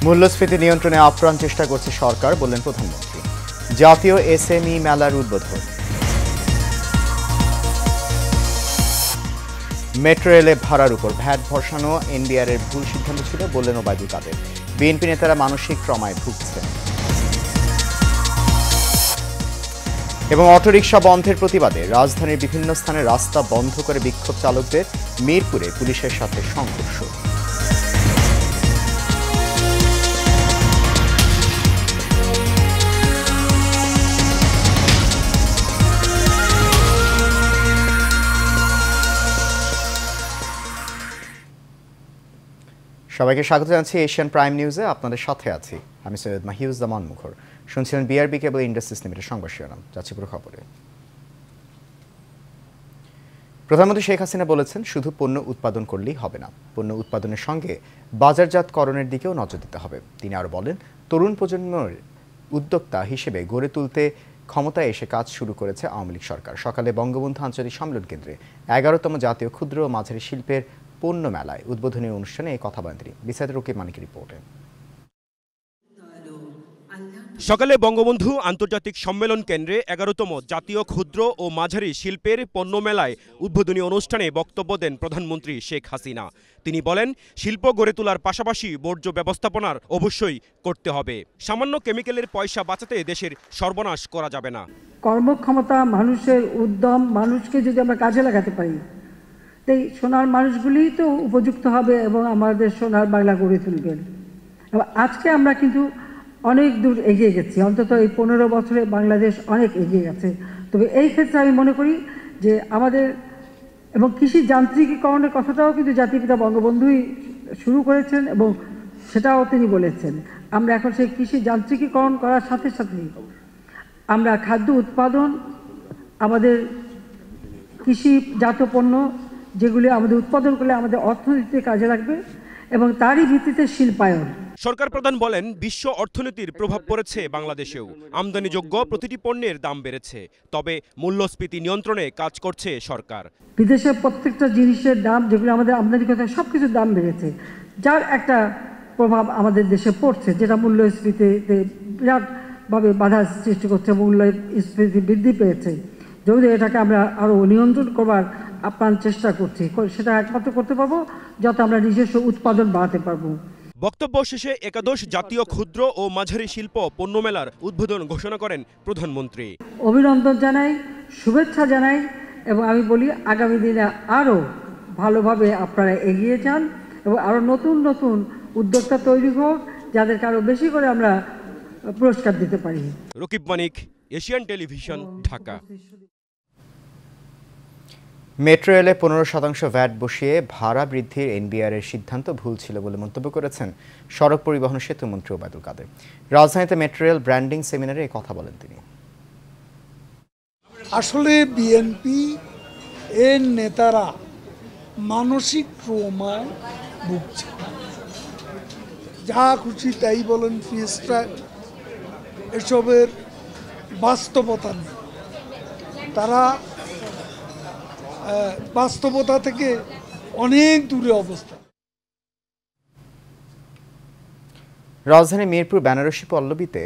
মূল্যস্ফীতি নিয়ন্ত্রণে আপ্রাণ চেষ্টা করছে সরকার, বললেন প্রধানমন্ত্রী। জাতীয় এসএমই মেলার উদ্বোধন। মেট্রো রেলে ভাড়ার উপর ভ্যাট বসানো এনবিআর এর ভুল সিদ্ধান্ত ছিল, বললেন ওবায়দুল কাদের। বিএনপি নেতারা মানসিক ট্রমায় ভুগছেন। এবং অটোরিকশা বন্ধের প্রতিবাদে রাজধানীর বিভিন্ন স্থানে রাস্তা বন্ধ করে বিক্ষোভ চালকদের। মিরপুরে পুলিশের সাথে সংঘর্ষ। সবাইকে স্বাগত জানাচ্ছি এশিয়ান প্রাইম নিউজে। আপনাদের সাথে আছি আমি সৈয়দ মাহিউজ্জামান মুখর। শুনছিলেন বিআরবি কেবল ইন্ডাস্ট্রিজ লিমিটেড সংবাদ শিরোনাম। যাচ্ছি পুরো খবরে। প্রধানমন্ত্রী শেখ হাসিনা বলেছেন, শুধু পণ্য উৎপাদন করলেই হবে না, পণ্য উৎপাদনের সঙ্গে বাজারজাতকরণের দিকেও নজর দিতে হবে। তিনি আরও বলেন, তরুণ প্রজন্মের উদ্যোক্তা হিসেবে গড়ে তুলতে ক্ষমতায় এসে কাজ শুরু করেছে আওয়ামী লীগ সরকার। সকালে বঙ্গবন্ধু আঞ্চলিক সম্মেলন কেন্দ্রে 11তম জাতীয় ক্ষুদ্র ও মাঝারি শিল্পের পণ্য মেলায় উদ্বোধনী অনুষ্ঠানে এই কথা বলেন তিনি। বিস্তারিত রকিব মানিকের রিপোর্টে। সকালে বঙ্গবন্ধু আন্তর্জাতিক সম্মেলন কেন্দ্রে 11তম জাতীয় ক্ষুদ্র ও মাঝারি শিল্পের পণ্য মেলায় উদ্বোধনী অনুষ্ঠানে বক্তব্য দেন প্রধানমন্ত্রী শেখ হাসিনা। তিনি বলেন, শিল্প গড়ে তোলার পাশাপাশি বর্জ্য ব্যবস্থাপনার অবশ্যই করতে হবে। সামান্য কেমিক্যালের পয়সা বাঁচাতে দেশের সর্বনাশ করা যাবে না। কর্মক্ষমতা, মানুষের উদ্যম, মানুষকে যদি আমরা কাজে লাগাতে পারি, তাই সোনার মানুষগুলিই তো উপযুক্ত হবে এবং আমাদের সোনার বাংলা গড়ে তুলবেন। এবং আজকে আমরা কিন্তু অনেক দূর এগিয়ে গেছি, অন্তত এই 15 বছরে বাংলাদেশ অনেক এগিয়ে গেছে। তবে এই ক্ষেত্রে আমি মনে করি যে আমাদের এবং কৃষি যান্ত্রিকীকরণের কথাটাও কিন্তু জাতিপিতা বঙ্গবন্ধুই শুরু করেছেন এবং সেটাও তিনি বলেছেন। আমরা এখন সেই কৃষি যান্ত্রিকীকরণ করার সাথে সাথেই আমরা খাদ্য উৎপাদন, আমাদের কৃষিজাত পণ্য যেগুলি আমাদের উৎপাদন করলে আমাদের অর্থনীতিতে কাজে লাগবে এবং তারই ভিত্তিতে শিল্পায়ন। সরকার প্রধান বলেন, বিশ্ব অর্থনীতির প্রভাব পড়েছে বাংলাদেশেও। আমদানিযোগ্য প্রতিটি পণ্যের দাম বেড়েছে, তবে মূল্যস্ফীতি নিয়ন্ত্রণে কাজ করছে সরকার। বিদেশের প্রত্যেকটা জিনিসের দাম, যেগুলো আমাদের আমদানি করতে হয়, সব কিছুর দাম বেড়েছে, যার একটা প্রভাব আমাদের দেশে পড়ছে, যেটা মূল্যস্ফীতিতে বিরাটভাবে বাধা সৃষ্টি করছে। মূল্যস্ফীতি বৃদ্ধি পেয়েছে। যদি এটাকে আমরা আরও নিয়ন্ত্রণ করবার আপ্রাণ চেষ্টা করছি, সেটা একমাত্র করতে পারবো যাতে আমরা নিজস্ব উৎপাদন বাড়াতে পারবো। বক্তব্য শেষে একাদশ জাতীয় ক্ষুদ্র ও মাঝারি শিল্প পণ্য মেলার উদ্বোধন ঘোষণা করেন প্রধানমন্ত্রী। অভিনন্দন জানাই, শুভেচ্ছা জানাই এবং আমি বলি আগামী দিনে আরও ভালোভাবে আপনারা এগিয়ে যান এবং আরও নতুন নতুন উদ্যোক্তা তৈরি হোক, যাদেরকে আরও বেশি করে আমরা পুরস্কার দিতে পারি। রকিব মানিক, এশিয়ান টেলিভিশন, ঢাকা। মেট্রো রেলে 15% ভ্যাট বসিয়ে ভাড়া বৃদ্ধির এনবিআর এর সিদ্ধান্ত ভুল ছিল বলে মন্তব্য করেছেন সড়ক পরিবহন সেতু মন্ত্রী ওবায়দুল কাদের। রাজধানীতে মেট্রো রেল ব্র্যান্ডিং সেমিনারে এই কথা বলেন তিনি। আসলে বিএনপি এর নেতারা মানসিক ট্রমায় ভুগছে। যা খুশি তাই বলেন, ফিস্ট্রাক, এসবের বাস্তবতা নেই। তারা বাস্তবতা থেকে অনেক দূরে অবস্থা। রাজধানী মিরপুর বেনারসি পল্লবীতে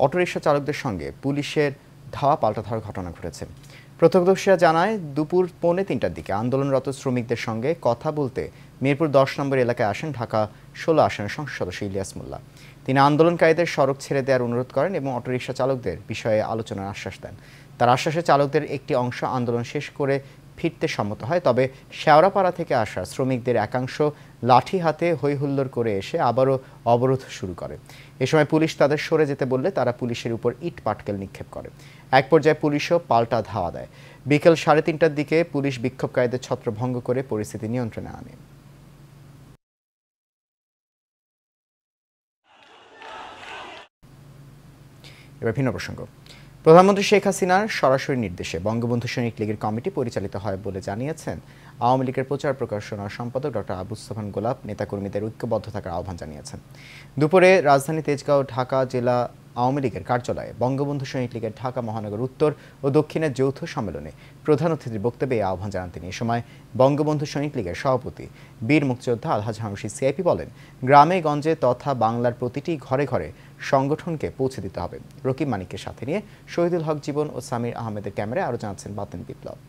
অটোরিকশা চালকদের সঙ্গে পুলিশের ধাওয়া পাল্টা ধাওয়ার ঘটনা ঘটেছে। প্রত্যক্ষদর্শীরা জানায়, দুপুর 2:45টার দিকে আন্দোলনরত শ্রমিকদের সঙ্গে কথা বলতে মিরপুর 10 নম্বর এলাকায় আসেন ঢাকা 16 আসনের সংসদ সদস্য ইলিয়াস মোল্লা। তিনি আন্দোলনকারীদের সড়ক ছেড়ে দেওয়ার অনুরোধ করেন এবং অটোরিকশা চালকদের বিষয়ে আলোচনার আশ্বাস দেন। তার আশ্বাসে চালকদের একটি অংশ আন্দোলন শেষ করে ফিরতে সম্মত হয়। তবে শেওড়াপাড়া থেকে আসা শ্রমিকদের একাংশ লাঠি হাতে হইহুল্লোড় করে এসে আবারও অবরোধ শুরু করে। এ সময় পুলিশ তাদের সরে যেতে বললে তারা পুলিশের উপর ইট পাটকেল নিক্ষেপ করে। এক পর্যায়ে পুলিশও পাল্টা ধাওয়া দেয়। বিকেল 3:30টার দিকে পুলিশ বিক্ষোভকারীদের ছত্রভঙ্গ করে পরিস্থিতি নিয়ন্ত্রণে আনে। এবার ভিন্ন প্রসঙ্গ। প্রধানমন্ত্রী শেখ হাসিনার সরাসরি নির্দেশে বঙ্গবন্ধু সৈনিক লীগের কমিটি পরিচালিত হয় বলে জানিয়েছেন আওয়ামী লীগের প্রচার প্রকাশনার সম্পাদক ডক্টর আবু সোবহান গোলাপ। নেতাকর্মীদের ঐক্যবদ্ধ থাকার আহ্বান জানিয়েছেন। দুপুরে রাজধানী তেজগাঁও ঢাকা জেলা আওয়ামী লীগের কার্যালয়ে বঙ্গবন্ধু সৈনিক লীগের ঢাকা মহানগর উত্তর ও দক্ষিণের যৌথ সম্মেলনে প্রধান অতিথির বক্তব্যে এই আহ্বান জানান তিনি। এ সময় বঙ্গবন্ধু সৈনিক লীগের সভাপতি বীর মুক্তিযোদ্ধা আলহাজ হারুন রশিদ সিআইপি বলেন, গ্রামে গঞ্জে তথা বাংলার প্রতিটি ঘরে ঘরে সংগঠনকে পৌঁছে দিতে হবে। রকিব মানিককে সাথে নিয়ে শহীদুল হক জীবন ও সামির আহমেদের ক্যামেরায় আরও জানাচ্ছেন বাতেন বিপ্লব।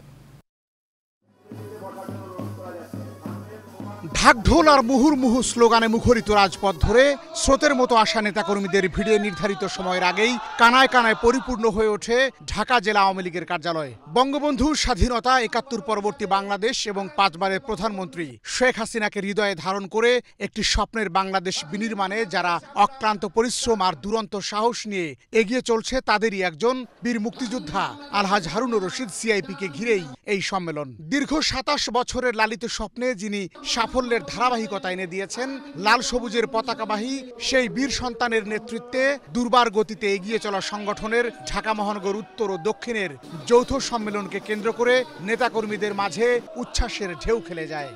ঢাকঢোল আর মুহুর্মুহু স্লোগানে মুখরিত রাজপথ ধরে স্রোতের মতো আসা নেতাকর্মীদের ভিড়ে নির্ধারিত সময়ের আগেই কানায় কানায় পরিপূর্ণ হয়ে ওঠে ঢাকা জেলা আওয়ামী লীগের কার্যালয়। বঙ্গবন্ধু স্বাধীনতা, ৭১ পরবর্তী বাংলাদেশ এবং ৫ বারের প্রধানমন্ত্রী শেখ হাসিনাকে হৃদয়ে ধারণ করে একটি স্বপ্নের বাংলাদেশ বিনির্মাণে যারা অক্লান্ত পরিশ্রম আর দুরন্ত সাহস নিয়ে এগিয়ে চলছে, তাদেরই একজন বীর মুক্তিযোদ্ধা আলহাজ হারুন রশিদ সিআইপিকে ঘিরেই এই সম্মেলন। দীর্ঘ ২৭ বছরের লালিত স্বপ্নে যিনি সাফল্যের ধারাবাহিকতা এনে দিয়েছেন, লাল সবুজের পতাকাবাহী সেই বীর সন্তানের নেতৃত্বে দুর্বার গতিতে এগিয়ে চলা সংগঠনের ঢাকা মহানগর উত্তর ও দক্ষিণের যৌথ সম্মেলনকে কেন্দ্র করে নেতাকর্মীদের মাঝে উচ্ছ্বাসের ঢেউ খেলে যায়।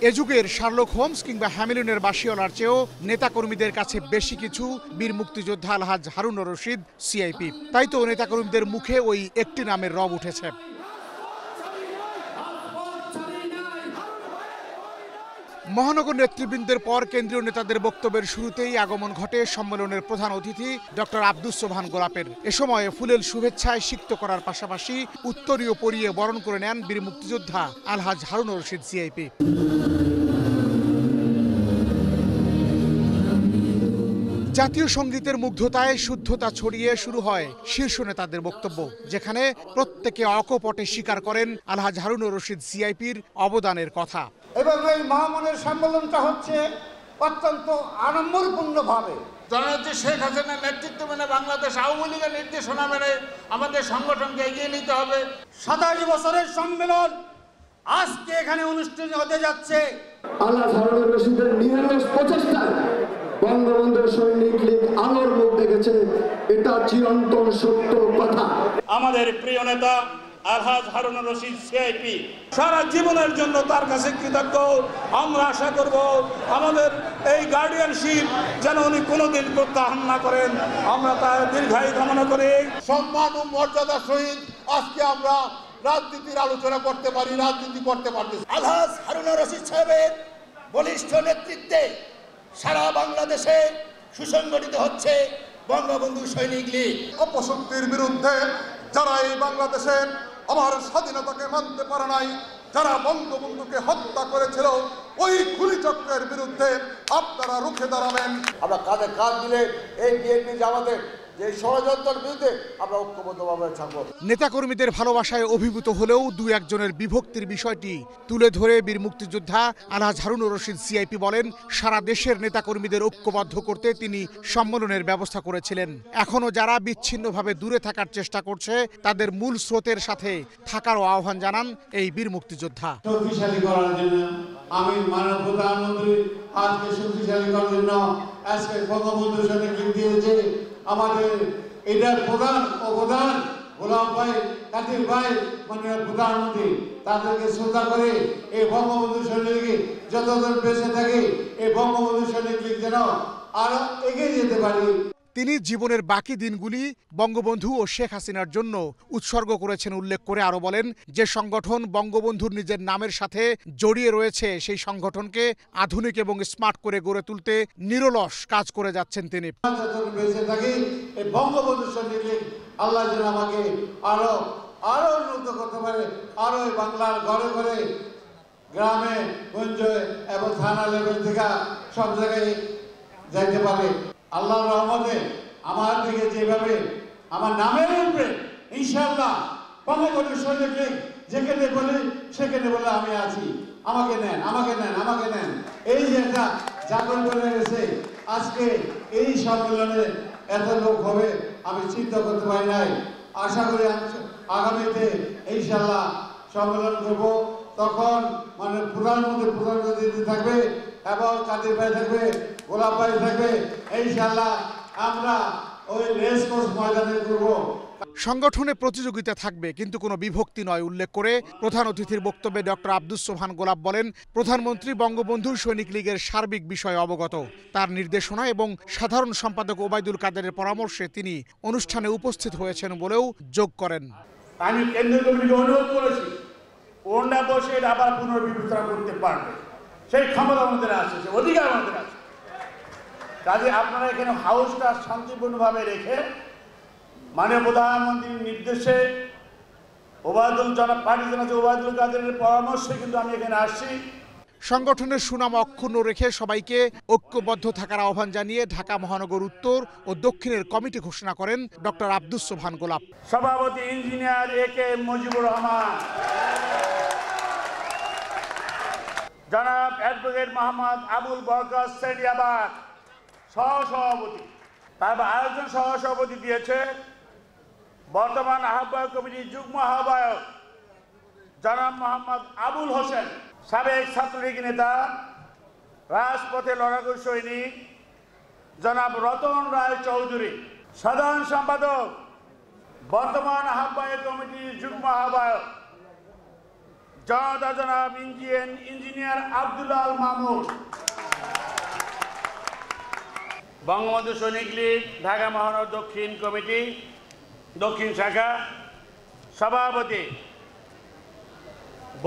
এ যুগের শার্লক হোমস কিংবা হ্যামিলনের বাসিওয়ালার চেয়েও নেতাকর্মীদের কাছে বেশি কিছু বীর মুক্তিযোদ্ধা আলহাজ হারুন রশিদ সিআইপি। তাই তো নেতাকর্মীদের মুখে ওই একটি নামের রব উঠেছে। মহানগর নেতৃবৃন্দের পর কেন্দ্রীয় নেতাদের বক্তব্যের শুরুতেই আগমন ঘটে সম্মেলনের প্রধান অতিথি ডক্টর আব্দুস সোবহান গোলাপের। এ সময় ফুলেল শুভেচ্ছায় সিক্ত করার পাশাপাশি উত্তরীয় পরিয়ে বরণ করে নেন বীর মুক্তিযোদ্ধা আলহাজ হারুন রশিদ সিআইপি। জাতীয় সঙ্গীতের মুগ্ধতায় শুদ্ধতা ছড়িয়ে শুরু হয় শীর্ষ নেতাদের বক্তব্য, যেখানে প্রত্যেকে অকপটে স্বীকার করেন আলহাজ হারুন রশিদ সিআইপির অবদানের কথা। এবং এই মহামনের সম্মেলনটা হচ্ছে অত্যন্ত আড়ম্বরপূর্ণভাবে জননেত্রী শেখ হাসিনার নেতৃত্ব মেনে বাংলাদেশ আওয়ামী লীগের নির্দেশনা মেনে আমাদের সংগঠনকে এগিয়ে নিতে হবে। ২৭ বছরের সম্মেলন আজকে এখানে অনুষ্ঠিত হতে যাচ্ছে। আলহাজ হারুন রশিদের নিরলস প্রচেষ্টায় বঙ্গবন্ধু সৈনিক লীগ আলোর মুখ দেখেছে, এটা চিরন্তন সত্য কথা। আমাদের প্রিয় নেতা আলহাজ হারুন রশিদ সিআইপি সারা জীবনের জন্য তার কাছে কৃতজ্ঞ। আমরা আশা করব আমাদের এই গার্ডিয়ানশিপ যেন উনি কোনোদিন প্রত্যাহার না করেন, আমরা তার দীর্ঘায়ু কামনা করি। সম্মান ও মর্যাদার সহিত আজকে আমরা রাজনীতির আলোচনা করতে পারি, রাজনীতি করতে পারি। আলহাজ হারুন রশিদ সাহেবের বলিষ্ঠ নেতৃত্বে সারা বাংলাদেশে সুসংগঠিত হচ্ছে বঙ্গবন্ধু সৈনিক লীগ। অপশক্তির বিরুদ্ধে যারা এই বাংলাদেশে আমার স্বাধীনতাকে মানতে পারে নাই, যারা বঙ্গবন্ধুকে হত্যা করেছিল, ওই খুনি চক্রের বিরুদ্ধে আপনারা রুখে দাঁড়াবেন। আমরা কাঁধে কাঁধ দিলে এই বিএনপি জামাতের যে ষড়যন্ত্রের বিরুদ্ধে আমরা ঐক্যবদ্ধভাবে থাকবো। নেতাকর্মীদের ভালোবাসায় অভিভূত হলেও দু একজনের বিভক্তির বিষয়টি তুলে ধরে বীর মুক্তিযোদ্ধা আলহাজ হারুন রশিদ সিআইপি বলেন, সারা দেশের নেতাকর্মীদের ঐক্যবদ্ধ করতে তিনি সম্মেলনের ব্যবস্থা করেছিলেন। এখনো যারা বিচ্ছিন্নভাবে দূরে থাকার চেষ্টা করছে, তাদের মূল স্রোতের সাথে থাকারও আহ্বান জানান এই বীর মুক্তিযোদ্ধা। শক্তিশালী করার জন্য আমি মাননীয় প্রধানমন্ত্রী আজকে শক্তিশালী করার জন্য আজকে বঙ্গবন্ধু সৈনিক লীগ দিয়েছে। আমাদের এটার প্রধান অবদান গোলাম ভাই, কাদির ভাই, মাননীয় প্রধানমন্ত্রী, তাদেরকে শ্রদ্ধা করে এই বঙ্গবন্ধু সৈনিক লীগ যতদিন বেঁচে থাকে এই বঙ্গবন্ধু সৈনিক লীগ যেন আরো এগিয়ে যেতে পারি। তিনি জীবনের বাকি দিনগুলি বঙ্গবন্ধু ও শেখ হাসিনার জন্য উৎসর্গ করেছেন উল্লেখ করে আরো বলেন, যে সংগঠন বঙ্গবন্ধুর নিজের নামের সাথে জড়িয়ে রয়েছে, সেই সংগঠনকে আধুনিক এবং স্মার্ট করে গড়ে তুলতে নিরলস কাজ করে যাচ্ছেন তিনি। বেঁচে থাকি এই বঙ্গবন্ধু সৈনিক লীগ আল্লাহ যেন আমাকে আরো উন্নত করতে পারে, আরো বাংলার ঘরে ঘরে, গ্রামে গঞ্জে এবং থানা লেভেল থেকে সব জায়গায় যাইতে পারে। আল্লাহর রহমতে আমার দিকে যেভাবে আমার নামের উপরে ইনশাআল্লাহ বঙ্গবন্ধু সৈনিক লীগ যেখানে বলে সেখানে বলে আমি আছি, আমাকে নেন, আমাকে নেন, আমাকে নেন। এই যে একটা জাগরণ করে গেছে, আজকে এই সম্মেলনে এত লোক হবে আমি চিন্তা করতে পারি নাই। আশা করি আগামীতে ইনশাআল্লাহ সম্মেলন করব, তখন মানে প্রধানমন্ত্রী থাকবে এবং কাদির ভাই থাকবে, গোলাপ ভাই থাকবে। ইনশাআল্লাহ আমরা ওই রেস কোর্স ময়দানে করবো। সংগঠনে প্রতিযোগিতা থাকবে কিন্তু কোনো বিভক্তি নয় উল্লেখ করে প্রধান অতিথির বক্তব্যে ডক্টর আব্দুস সোবহান গোলাপ বলেন, প্রধানমন্ত্রী বঙ্গবন্ধু সৈনিক লীগের সার্বিক বিষয়ে অবগত। তার নির্দেশনা এবং সাধারণ সম্পাদক ওবায়দুল কাদেরের পরামর্শে তিনি অনুষ্ঠানে উপস্থিত হয়েছেন বলেও যোগ করেন। আমি কেন্দ্রীয় কমিটিকে অনুরোধ করেছি, ওরা বসে এটা আবার পুনর্বিবেচনা করতে পারবে, সেই ক্ষমতা আমাদের আছে, সেই অধিকার আমাদের আছে। কাজে আপনারা এখানে হাউসটা শান্তিপূর্ণভাবে রেখে মাননীয় প্রধানমন্ত্রীর নির্দেশে ওবায়দুল কাদেরের পরামর্শে কিন্তু আমি এখানে আসছি। সংগঠনের সুনাম অক্ষুণ্ণ রেখে সবাইকে ঐক্যবদ্ধ থাকার আহ্বান জানিয়ে ঢাকা মহানগর উত্তর ও দক্ষিণের কমিটি ঘোষণা করেন ডক্টর আব্দুস সোবহান গোলাপ। সভাপতি ইঞ্জিনিয়ার A.K. মুজিবুর রহমান, জনাব অ্যাডভোকেট মোহাম্মদ আবুল বরকত সেলিয়াবাদ সহসভাপতি। তারপর আয়োজন সহসভাপতি দিয়েছে বর্তমান আহ্বায়ক কমিটির যুগ্ম আহ্বায়ক জনাব মোহাম্মদ আবুল হোসেন, সাবেক ছাত্রলীগ নেতা, রাজপথে লড়াকু সৈনিক জনাব রতন রায় চৌধুরী। সাধারণ সম্পাদক বর্তমান আহ্বায়ক কমিটির যুগ্ম আহ্বায়ক জনাব ইঞ্জিনিয়ার আব্দুল্লাহ আল মামুন। বঙ্গবন্ধু সৈনিক লীগ ঢাকা মহানগর দক্ষিণ কমিটি দক্ষিণ শাখা সভাপতি,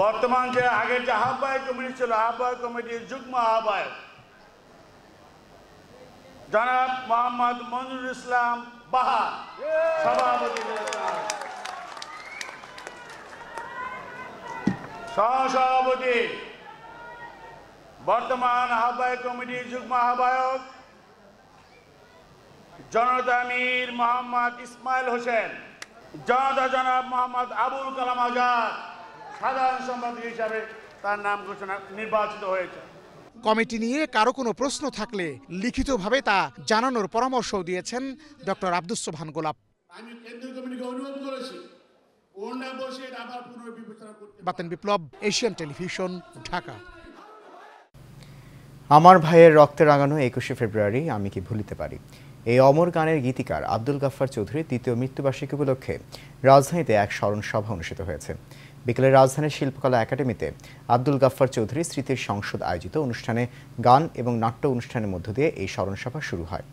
বর্তমান যে আগের যে আহ্বায়ক কমিটি ছিল আহ্বায়ক কমিটির যুগ্ম আহ্বায়ক জনাব মোহাম্মদ মনিরুল ইসলাম বাহা সভাপতি। সহসভাপতি বর্তমান আহ্বায়ক কমিটির যুগ্ম আহ্বায়ক জনতা আমির মোহাম্মদ ইসমাইল হোসেন, জনতা জনাব মোহাম্মদ আবুল কালাম আজাদ সাধারণ সম্পাদক হিসাবে তার নাম ঘোষণা নির্বাচিত হয়েছে। কমিটি নিয়ে কারো কোনো প্রশ্ন থাকলে লিখিতভাবে তা জানানোর পরামর্শ দিয়েছেন ডক্টর আব্দুস সোবহান গোলাপ। আমি কেন্দ্রীয় কমিটিকে অনুরোধ করেছি ওরা বসে এটা আবার পুনর্বিবেচনা করতে। বাতেন বিপ্লব, এশিয়ান টেলিভিশন, ঢাকা। আমার ভাইয়ের রক্তে রাঙানো 21শে ফেব্রুয়ারি আমি কি ভুলিতে পারি, এই অমর গানের গীতিকার আব্দুল গাফফার চৌধুরীর দ্বিতীয় মৃত্যুবার্ষিকী উপলক্ষে রাজধানীতে এক স্মরণ সভা অনুষ্ঠিত হয়েছে। বিকেলে রাজধানীর শিল্পকলা একাডেমিতে আব্দুল গাফফার চৌধুরী স্মৃতির সংসদ আয়োজিত অনুষ্ঠানে গান এবং নাট্য অনুষ্ঠানের মধ্য দিয়ে এই স্মরণ সভা শুরু হয়।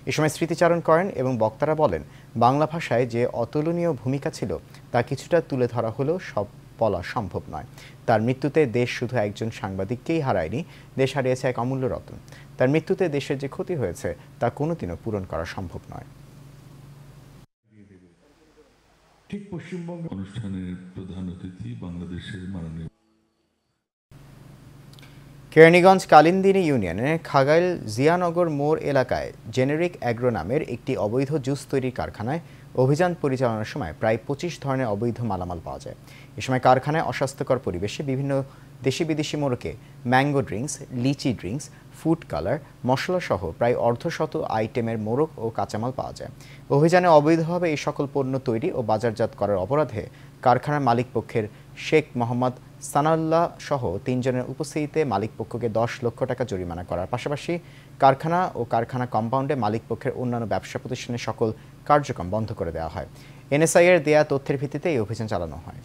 এ সময় স্মৃতিচারণ করেন এবং বক্তারা বলেন, বাংলা ভাষায় যে অতুলনীয় ভূমিকা ছিল তা কিছুটা তুলে ধরা হলেও সব বলা সম্ভব নয়। তার মৃত্যুতে দেশ শুধু একজন সাংবাদিককেই হারায়নি, দেশ হারিয়েছে এক অমূল্য রত্ন। তার মৃত্যুতে দেশের যে ক্ষতি হয়েছে তা কোনোদিনও পূরণ করা সম্ভব নয়। ঠিক পশ্চিমবঙ্গ অনুষ্ঠানের প্রধান অতিথি বাংলাদেশের মাননীয় কেরানীগঞ্জ কালিন্দিনী ইউনিয়নের খাগাইল জিয়ানগর মোড় এলাকায় জেনেরিক অ্যাগ্রো নামের একটি অবৈধ জুস তৈরির কারখানায় অভিযান পরিচালনার সময় প্রায় 25 ধরনের অবৈধ মালামাল পাওয়া যায়। এ সময় কারখানায় অস্বাস্থ্যকর পরিবেশে বিভিন্ন দেশি বিদেশি মোড়কে ম্যাঙ্গো ড্রিঙ্কস, লিচি ড্রিঙ্কস, ফুড কালার, মশলাসহ প্রায় অর্ধশত আইটেমের মোড়ক ও কাঁচামাল পাওয়া যায়। অভিযানে অবৈধভাবে এই সকল পণ্য তৈরি ও বাজারজাত করার অপরাধে কারখানার মালিকপক্ষের শেখ মোহাম্মদ সানাউল্লাহ সহ 3 জনের উপস্থিতিতে মালিকপক্ষকে 10 লক্ষ টাকা জরিমানা করার পাশাপাশি কারখানা ও কারখানা কম্পাউন্ডে মালিকপক্ষের অন্যান্য ব্যবসা প্রতিষ্ঠানের সকল কার্যক্রম বন্ধ করে দেওয়া হয়। এনএসআই এর দেয়া তথ্যের ভিত্তিতে এই অভিযান চালানো হয়।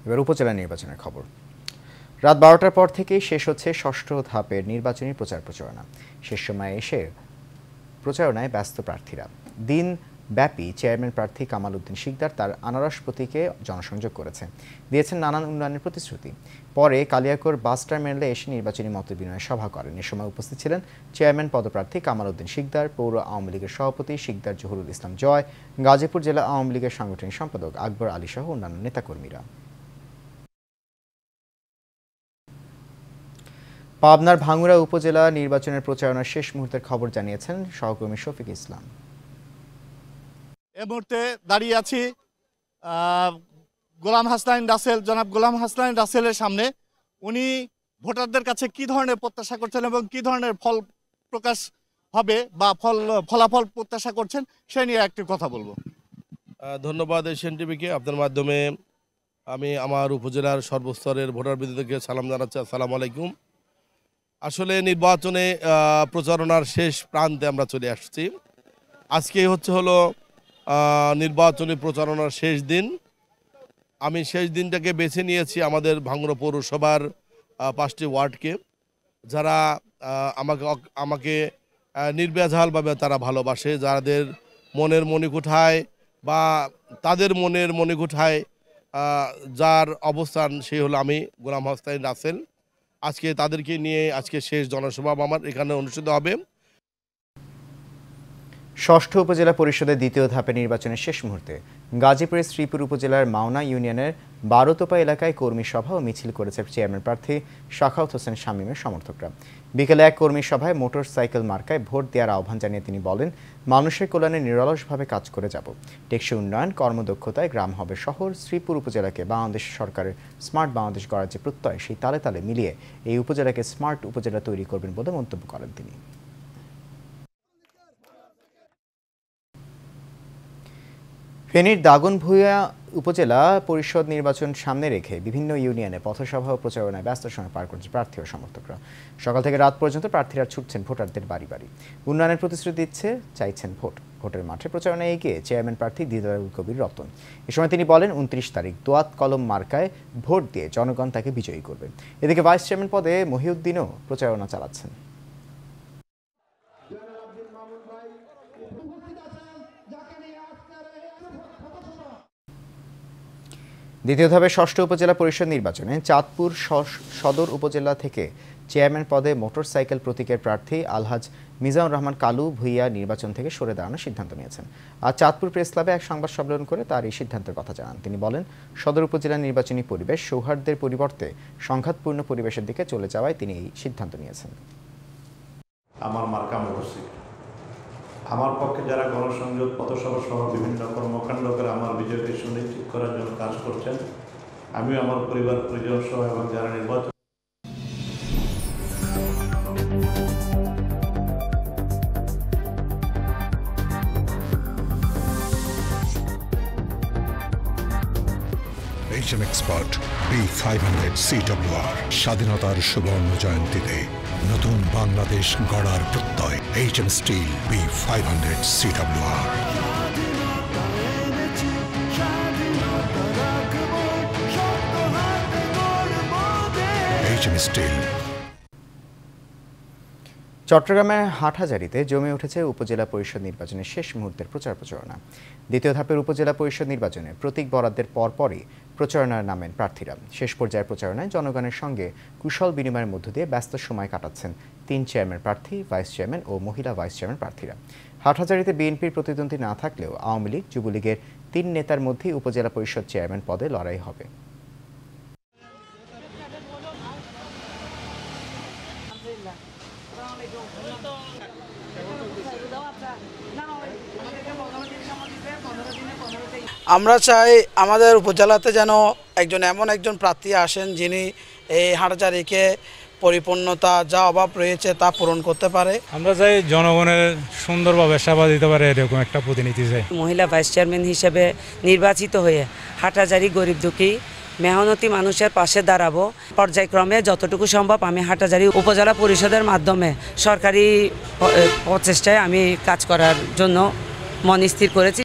এবার উপজেলা নির্বাচনের খবর। রাত 12টার পর থেকেই শেষ হচ্ছে ষষ্ঠ ধাপের নির্বাচনী প্রচারণা। শেষ সময়ে এসে প্রচারণায় ব্যস্ত প্রার্থীরা। দিন ব্যাপী চেয়ারম্যান প্রার্থী কামাল উদ্দিন শিকদার তার আনারস প্রতীকে জনসংযোগ করেছেন, দিয়েছেন নানান উন্নয়নের প্রতিশ্রুতি। পরে কালিয়াকৈর বাস টার্মিনালে এসে নির্বাচনী মতবিনিময় সভা করেন। এ সময় উপস্থিত ছিলেন চেয়ারম্যান পদপ্রার্থী কামাল উদ্দিন শিকদার, পৌর আওয়ামী লীগের সভাপতি শিকদার জহুরুল ইসলাম জয়, গাজীপুর জেলা আওয়ামী লীগের সাংগঠনিক সম্পাদক আকবর আলী সহ অন্যান্য নেতাকর্মীরা। পাবনার ভাঙ্গুড়া উপজেলা নির্বাচনের প্রচারণার শেষ মুহূর্তের খবর জানিয়েছেন সহকর্মী শফিক ইসলাম। এই মুহূর্তে দাঁড়িয়ে আছি গোলাম হাসনাইন রাসেল, জনাব গোলাম হাসনাইন রাসেলের সামনে। উনি ভোটারদের কাছে কি ধরনের প্রত্যাশা করছেন এবং কি ধরনের ফল প্রকাশ হবে বা ফলাফল প্রত্যাশা করছেন সে নিয়ে একটি কথা বলবো। ধন্যবাদ এশিয়ান টিভিকে। আপনার মাধ্যমে আমি আমার উপজেলার সর্বস্তরের ভোটারবৃন্দকে সালাম জানাচ্ছি। আসসালামু আলাইকুম। আসলে নির্বাচনে প্রচারণার শেষ প্রান্তে আমরা চলে আসছি। আজকে হলো নির্বাচনী প্রচারণার শেষ দিন। আমি শেষ দিনটাকে বেছে নিয়েছি আমাদের ভাঙ্গুড়া পৌরসভার 5টি ওয়ার্ডকে, যারা আমাকে নির্ভেজালভাবে তারা ভালোবাসে, যাদের মনের মণিকুঠায় বা তাদের মনের মণিকুঠায় যার অবস্থান সে হলো আমি গোলাম হাসনাইন রাসেল। আজকে তাদেরকে নিয়ে আজকে শেষ জনসভা আমার এখানে অনুষ্ঠিত হবে। ষষ্ঠ উপজেলা পরিষদের দ্বিতীয় ধাপের নির্বাচনের শেষ মুহূর্তে গাজীপুরের শ্রীপুর উপজেলার মাওনা ইউনিয়নের 12তোপা এলাকায় কর্মী সভা ও মিছিল করেছে চেয়ারম্যান প্রার্থী শাখাওয়াত হোসেন শামীমের সমর্থকরা। বিকেলে এক কর্মী সভায় মোটর সাইকেল মার্কায় ভোট দেওয়ার আহ্বান জানিয়ে তিনি বলেন, মানুষের কল্যাণে নিরলসভাবে কাজ করে যাব। টেকসই উন্নয়ন, কর্মদক্ষতায় গ্রাম হবে শহর। শ্রীপুর উপজেলাকে বাংলাদেশ সরকারের স্মার্ট বাংলাদেশ গড়ার যে প্রত্যয়, সেই তালে তালে মিলিয়ে এই উপজেলাকে স্মার্ট উপজেলা তৈরি করবেন বলে মন্তব্য করেন তিনি। ফেনীর দাগনভূঞা উপজেলা পরিষদ নির্বাচন সামনে রেখে বিভিন্ন ইউনিয়নে পথসভা ও প্রচারণায় ব্যস্ত সময় পার করছে প্রার্থী ও সমর্থকরা। সকাল থেকে রাত পর্যন্ত প্রার্থীরা ছুটছেন ভোটারদের বাড়ি বাড়ি, উন্নয়নের প্রতিশ্রুতি দিচ্ছে, চাইছেন ভোট। ভোটের মাঠে প্রচারণায় এগিয়ে চেয়ারম্যান প্রার্থী দিদারুল কবির রতন। এ সময় তিনি বলেন, 29 তারিখ দোয়াত কলম মার্কায় ভোট দিয়ে জনগণ তাকে বিজয়ী করবে। এদিকে ভাইস চেয়ারম্যান পদে মহিউদ্দিনও প্রচারণা চালাচ্ছেন। দ্বিতীয় ধাপে ষষ্ঠ উপজেলা পরিষদ নির্বাচনে চাঁদপুর সদর উপজেলা থেকে চেয়ারম্যান পদে মোটরসাইকেল প্রতীকের প্রার্থী আলহাজ মিজানুর রহমান কালু ভূঁইয়া নির্বাচন থেকে সরে দাঁড়ানোর সিদ্ধান্ত নিয়েছেন। আর চাঁদপুর প্রেস ক্লাবে এক সংবাদ সম্মেলন করে তার এই সিদ্ধান্তের কথা জানান। তিনি বলেন, সদর উপজেলার নির্বাচনী পরিবেশ সৌহার্দ্যের পরিবর্তে সংঘাতপূর্ণ পরিবেশের দিকে চলে যাওয়ায় তিনি এই সিদ্ধান্ত নিয়েছেন। আমার মার্কা মোটরসাইকেল, আমার পক্ষে যারা গণসংযোগ, পথসভা সহ বিভিন্ন কর্মকাণ্ড করে আমার বিজয়কে সুনিশ্চিত করার জন্য কাজ করছেন, আমিও আমার পরিবার পরিজন সহ এবং যারা নির্বাচন HM Expert B500 CWR স্বাধীনতার সুবর্ণ জয়ন্তীতে নতুন বাংলাদেশ গড়ার প্রত্যয়। HM Steel B500 CWR। HM Steel। চট্টগ্রামের হাটহাজারীতে জমে উঠেছে উপজেলা পরিষদ নির্বাচনের শেষ মুহূর্তের প্রচারণা। দ্বিতীয় ধাপের উপজেলা পরিষদ নির্বাচনে প্রতীক বরাদ্দের পরপরই প্রচারণায় নামেন প্রার্থীরা। শেষ পর্যায়ের প্রচারণায় জনগণের সঙ্গে কুশল বিনিময়ের মধ্য দিয়ে ব্যস্ত সময় কাটাচ্ছেন 3 চেয়ারম্যান প্রার্থী, ভাইস চেয়ারম্যান ও মহিলা ভাইস চেয়ারম্যান প্রার্থীরা। হাটহাজারীতে বিএনপির প্রতিদ্বন্দ্বী না থাকলেও আওয়ামী লীগ, যুবলীগের 3 নেতার মধ্যেই উপজেলা পরিষদ চেয়ারম্যান পদে লড়াই হবে। আমরা চাই আমাদের উপজেলাতে যেন এমন একজন প্রার্থী আসেন যিনি এই হাটহাজারীকে পরিপূর্ণতা যা অভাব রয়েছে তা পূরণ করতে পারে। আমরা চাই জনগণের সুন্দরভাবে সেবা দিতে পারে এরকম একটা প্রতিনিধি চাই। মহিলা ভাইস চেয়ারম্যান হিসেবে নির্বাচিত হয়ে হাটহাজারী গরিব দুঃখী মেহনতি মানুষের পাশে দাঁড়াবো। পর্যায়ক্রমে যতটুকু সম্ভব আমি হাটহাজারী উপজেলা পরিষদের মাধ্যমে সরকারি প্রচেষ্টায় আমি কাজ করার জন্য মন স্থির করেছি।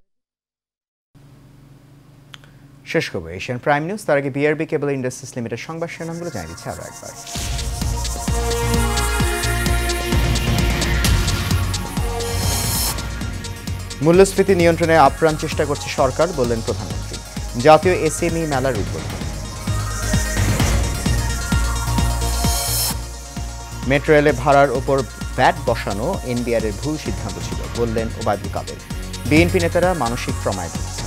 শেষ করবো এশিয়ান প্রাইম নিউজ। তার আগে বিআরবি কেবল ইন্ডাস্ট্রিজ লিমিটেড সংবাদ শিরোনামগুলো জানিয়ে দিচ্ছে আরও একবার। মূল্যস্ফীতি নিয়ন্ত্রণে আপ্রাণ চেষ্টা করছে সরকার, বললেন প্রধানমন্ত্রী। জাতীয় এসএমই মেলার উদ্বোধন। মেট্রো রেলে ভাড়ার ওপর ভ্যাট বসানো এনবিআর এর ভুল সিদ্ধান্ত ছিল, বললেন ওবায়দুল কাদের। বিএনপি নেতারা মানসিক ট্রমায় ভুগছেন।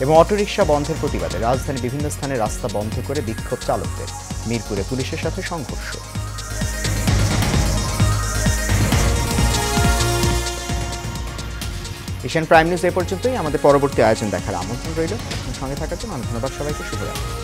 এবং অটোরিকশা বন্ধের প্রতিবাদে রাজধানীর বিভিন্ন স্থানে রাস্তা বন্ধ করে বিক্ষোভ চালকদের। মিরপুরে পুলিশের সাথে সংঘর্ষ। এশিয়ান প্রাইম নিউজ এ পর্যন্তই। আমাদের পরবর্তী আয়োজন দেখার আমন্ত্রণ রইল। সঙ্গে থাকার জন্য ধন্যবাদ সবাইকে। শুভরাত্রি।